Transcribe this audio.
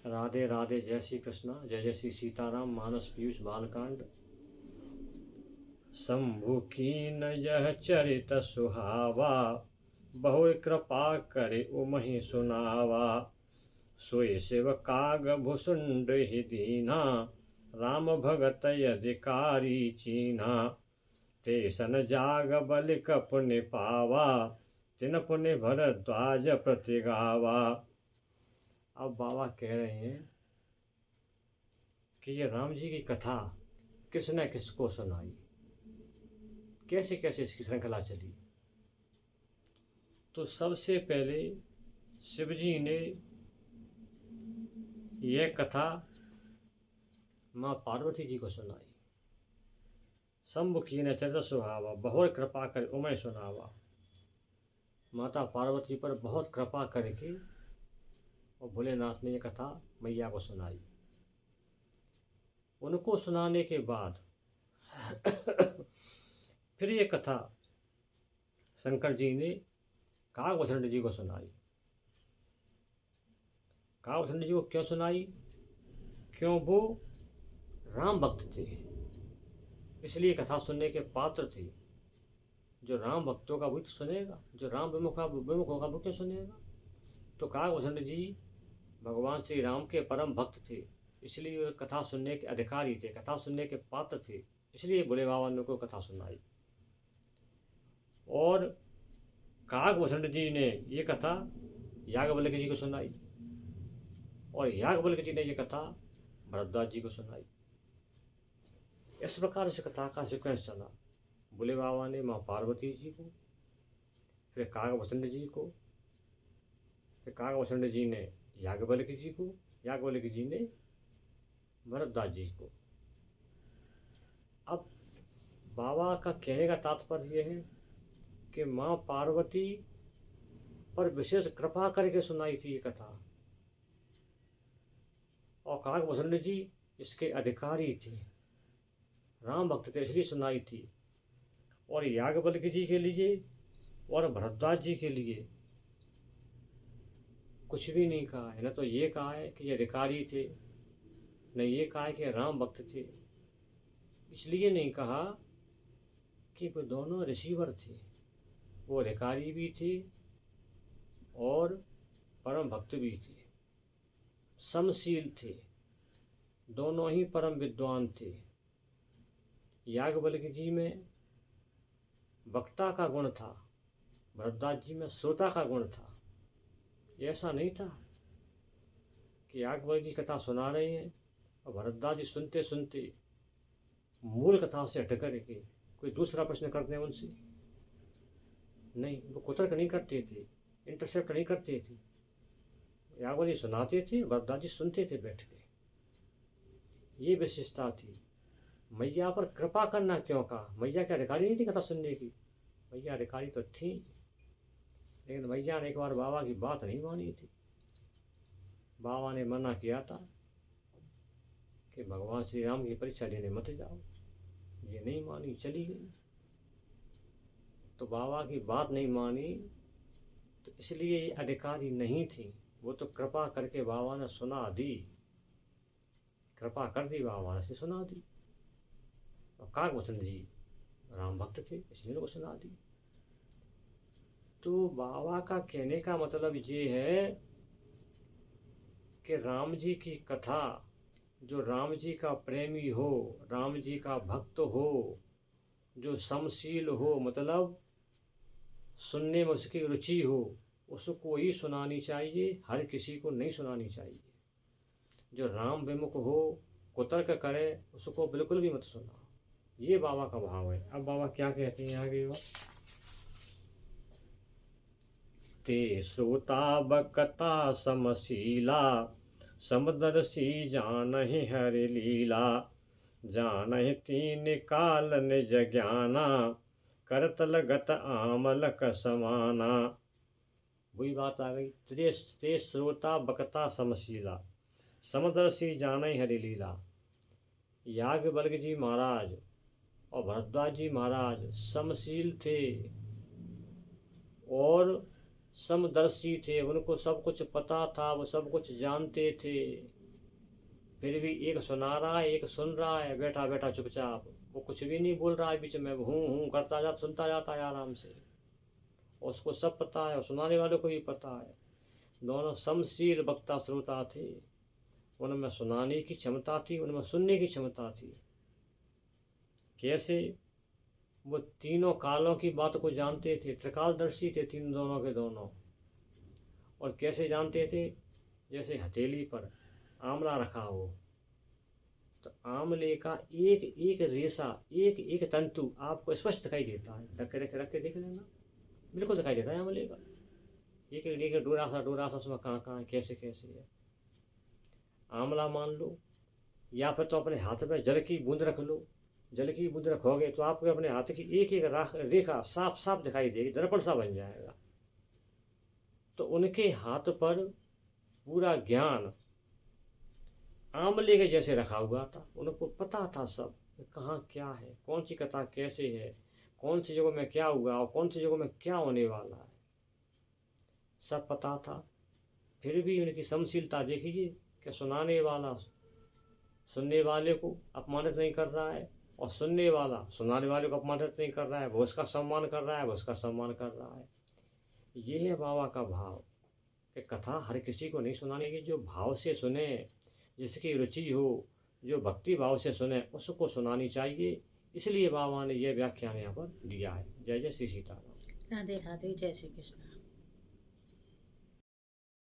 राधे राधे, जय श्री कृष्णा, जय जय श्री सीताराम। मानस पीयूष बालकांड। शंभु कीन यह चरित सुहावा, बहु कृपा करे उमहि सुनावा। सोय शिव काग भुसुंड ही दीना, राम भगत अधिकारी चीना। ते सन जाग बलिक पुण्य पावा, तिन पुण्य भरद्वाज प्रतिगावा। अब बाबा कह रहे हैं कि ये राम जी की कथा किसने किसको सुनाई, कैसे कैसे इसकी श्रृंखला चली। तो सबसे पहले शिव जी ने यह कथा माँ पार्वती जी को सुनाई। शंभु कीन चरित सुहावा, बहुत कृपा कर उमय सुनावा। माता पार्वती पर बहुत कृपा करके और भोलेनाथ ने यह कथा मैया को सुनाई। उनको सुनाने के बाद फिर ये कथा शंकर जी ने कागभूषण जी को सुनाई। कागभूषण जी को क्यों सुनाई? क्यों वो राम भक्त थे, इसलिए कथा सुनने के पात्र थे। जो राम भक्तों का वो सुनेगा, जो राम विमुख होगा वो क्यों सुनेगा? तो कागभूषण जी भगवान श्री राम के परम भक्त थे, इसलिए वे कथा सुनने के अधिकारी थे, कथा सुनने के पात्र थे, इसलिए भोले बाबा ने उनको कथा सुनाई। और कागभूषण जी ने ये कथा याज्ञवल्क्य जी को सुनाई, और याज्ञवल्क्य जी ने ये कथा भरद्वाज जी को सुनाई। इस प्रकार से कथा का सीक्वेंस चला। भोले बाबा ने माँ पार्वती जी को, फिर कागभूषण जी को, फिर कागभूषण जी ने याज्ञवल्क्य जी को, याज्ञवल्क्य जी ने भरद्वाज जी को। अब बाबा का कहने का तात्पर्य यह है कि माँ पार्वती पर विशेष कृपा करके सुनाई थी ये कथा, और कागभूषण जी इसके अधिकारी थे, राम भक्त थे, इसलिए सुनाई थी। और याज्ञवल्क्य जी के लिए और भरद्वाज जी के लिए कुछ भी नहीं कहा है। न तो ये कहा है कि ये अधिकारी थे, न ये कहा है कि राम भक्त थे। इसलिए नहीं कहा कि वो दोनों रिसीवर थे, वो अधिकारी भी थे और परम भक्त भी थे, समशील थे, दोनों ही परम विद्वान थे। याज्ञवल्क्य जी में वक्ता का गुण था, भरद्वाज जी में श्रोता का गुण था। ऐसा नहीं था कि याज्ञवल्क्य जी कथा सुना रहे हैं और भरद्वाज जी सुनते सुनते मूल कथा से हट करके कोई दूसरा प्रश्न करते हैं उनसे। नहीं, वो कुतर्क नहीं करते थे, इंटरसेप्ट नहीं करते थे। याज्ञवल्क्य जी सुनाते थे, भरद्वाज जी सुनते थे बैठ के। ये विशेषता थी। मैया पर कृपा करना क्यों कहा? मैया क्या अधिकारी नहीं थी कथा सुनने की? मैया अधिकारी तो थी, लेकिन मैया ने एक बार बाबा की बात नहीं मानी थी। बाबा ने मना किया था कि भगवान श्री राम की परीक्षा लेने मत जाओ। ये नहीं मानी, चली गई। तो बाबा की बात नहीं मानी, तो इसलिए ये अधिकारी नहीं थी। वो तो कृपा करके बाबा ने सुना दी, कृपा कर दी बाबा ने, सुना दी। और कागभूषण जी राम भक्त थे, इसलिए उनको सुना दी। तो बाबा का कहने का मतलब ये है कि राम जी की कथा, जो राम जी का प्रेमी हो, राम जी का भक्त हो, जो समशील हो, मतलब सुनने में उसकी रुचि हो, उसको ही सुनानी चाहिए, हर किसी को नहीं सुनानी चाहिए। जो राम विमुख हो, कुतर्क करे, उसको बिल्कुल भी मत सुनाओ। ये बाबा का भाव है। अब बाबा क्या कहते हैं आगे? ते श्रोता बकता समशीला, समदर्शी जानहि हरि लीला। जानहि तीन काल निज ज्ञाना, करतल गत आमलक समाना। वही बात आ गई। ते श्रोता बकता समशीला, समदर्शी जानहि हरि लीला। याज्ञवल्क्य जी महाराज और भरद्वाज जी महाराज समशील थे और समदर्शी थे, उनको सब कुछ पता था, वो सब कुछ जानते थे। फिर भी एक सुना रहा है, एक सुन रहा है, बैठा बैठा चुपचाप, वो कुछ भी नहीं बोल रहा है, बीच में हूँ करता जा, सुनता जाता है आराम से। और उसको सब पता है और सुनाने वाले को भी पता है। दोनों समशील वक्ता श्रोता थे, उनमें सुनाने की क्षमता थी, उनमें सुनने की क्षमता थी। कैसे? वो तीनों कालों की बात को जानते थे, त्रिकालदर्शी थे तीन दोनों के दोनों। और कैसे जानते थे? जैसे हथेली पर आंवला रखा हो तो आंवले का एक एक रेशा, एक एक तंतु आपको स्पष्ट दिखाई देता है। रख के देख लेना, बिल्कुल दिखाई देता है आंवले का एक एक डोरा सा उसमें कहाँ कैसे कैसे है। आंवला मान लो, या फिर तो अपने हाथ में जल की बूंद रख लो। जल की बूंद रखोगे तो आपको अपने हाथ की एक एक रेखा साफ साफ दिखाई देगी, दर्पण सा बन जाएगा। तो उनके हाथ पर पूरा ज्ञान आंवले के जैसे रखा हुआ था। उनको पता था सब, कहाँ क्या है, कौन सी कथा कैसे है, कौन सी जगह में क्या हुआ और कौन सी जगह में क्या होने वाला है, सब पता था। फिर भी उनकी सहनशीलता देखिए कि सुनाने वाला सुनने वाले को अपमानित नहीं कर रहा है और सुनने वाला सुनाने वाले को अपमानित नहीं कर रहा है, वो उसका सम्मान कर रहा है, वो उसका सम्मान कर रहा है। ये है बाबा का भाव कि कथा हर किसी को नहीं सुनाने की, जो भाव से सुने, जिसकी रुचि हो, जो भक्ति भाव से सुने, उसको सुनानी चाहिए। इसलिए बाबा ने यह व्याख्यान यहाँ पर दिया है। जय जय श्री सीताराम। राधे राधे, जय श्री कृष्ण।